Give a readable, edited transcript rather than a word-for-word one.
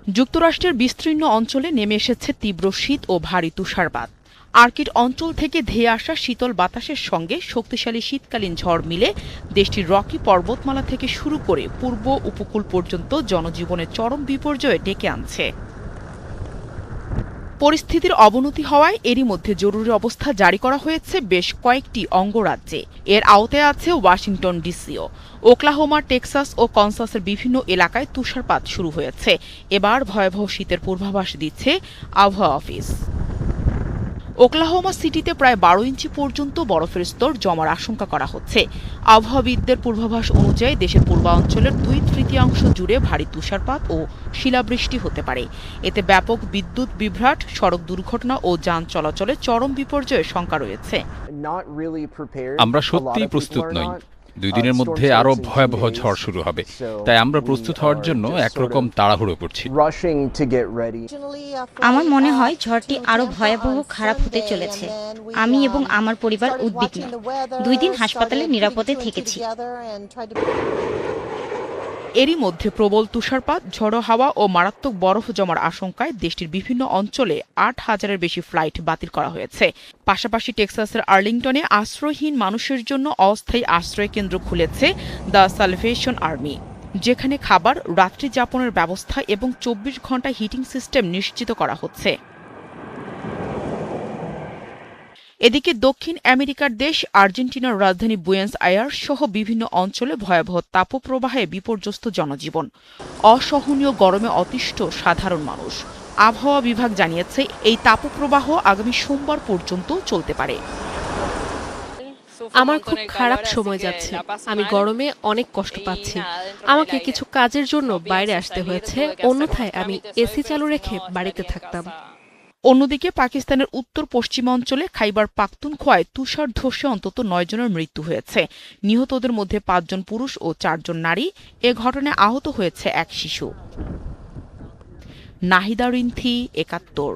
যুক্তরাষ্ট্রের বিস্তীর্ণ অঞ্চলে নেমে এসেছে তীব্র শীত ও ভারী তুষারপাত। আর্কটিক অঞ্চল থেকে ধেয়ে আসা শীতল বাতাসের সঙ্গে শক্তিশালী শীতকালীন ঝড় মিলে দেশটির রকি পর্বতমালা থেকে শুরু করে পূর্ব উপকূল পর্যন্ত জনজীবনের চরম বিপর্যয় ডেকে আনছে। পরিস্থিতির অবনতি হওয়ায় এরই মধ্যে জরুরি অবস্থা জারি করা হয়েছে বেশ কয়েকটি অঙ্গরাজ্যে। এর আওতায় আছে ওয়াশিংটন ডিসিও। ওকলাহোমা, টেক্সাস ও কনসাসের বিভিন্ন এলাকায় তুষারপাত শুরু হয়েছে। এবার ভয়াবহ শীতের পূর্বাভাস দিচ্ছে আবহাওয়া অফিস। ওকলাহোমা সিটিতে প্রায় ১২ ইঞ্চি পর্যন্ত বরফের স্তর জমার আশঙ্কা করা হচ্ছে। আবহাওয়াবিদদের পূর্বাভাস অনুযায়ী দেশের পূর্বাঞ্চলের ২/৩ জুড়ে ভারী তুষারপাত ও শিলাবৃষ্টি হতে পারে। এতে ব্যাপক বিদ্যুৎ বিভ্রাট, সড়ক দুর্ঘটনা ও যান চলাচলে চরম বিপর্যয়ের শঙ্কা রয়েছে। আমরা সত্যিই প্রস্তুত নই। ২ দিনের মধ্যে আরও ভয়াবহ ঝড় শুরু হবে, তাই আমরা প্রস্তুত হওয়ার জন্য একরকম তাড়াহুড়ো করছি। আমার মনে হয় ঝড়টি আরো ভয়াবহ খারাপ হতে চলেছে। আমি এবং আমার পরিবার উদ্বিগ্ন। ২ দিন হাসপাতালে নিরাপদে থেকেছি। এরই মধ্যে প্রবল তুষারপাত, ঝড়ো হাওয়া ও মারাত্মক বরফ জমার আশঙ্কায় দেশটির বিভিন্ন অঞ্চলে ৮,০০০-এর বেশি ফ্লাইট বাতিল করা হয়েছে। পাশাপাশি টেক্সাসের আর্লিংটনে আশ্রয়হীন মানুষের জন্য অস্থায়ী আশ্রয়কেন্দ্র খুলেছে দ্য সালভেশন আর্মি, যেখানে খাবার, রাত্রি যাপনের ব্যবস্থা এবং ২৪ ঘণ্টা হিটিং সিস্টেম নিশ্চিত করা হচ্ছে। এদিকে দক্ষিণ আমেরিকার দেশ আর্জেন্টিনার রাজধানী বুয়েন্স আয়ার্স সহ বিভিন্ন অঞ্চলে ভয়াবহ তাপপ্রবাহে বিপর্যস্ত জনজীবন। অসহনীয় গরমে অতিষ্ঠ সাধারণ মানুষ। আবহাওয়া বিভাগ জানিয়েছে এই তাপপ্রবাহ আগামী সোমবার পর্যন্ত চলতে পারে। আমার খুব খারাপ সময় যাচ্ছে। আমি গরমে অনেক কষ্ট পাচ্ছি। আমাকে কিছু কাজের জন্য বাইরে আসতে হয়েছে, অন্যথায় আমি এসি চালু রেখে বাড়িতে থাকতাম। অন্যদিকে পাকিস্তানের উত্তর পশ্চিমাঞ্চলে খাইবার পাখতুনখোয়ায় তুষার ধসে অন্তত ৯ জনের মৃত্যু হয়েছে। নিহতদের মধ্যে ৫ জন পুরুষ ও ৪ জন নারী। এ ঘটনায় আহত হয়েছে এক শিশু। নাহিদা রিন্থি, ৭১।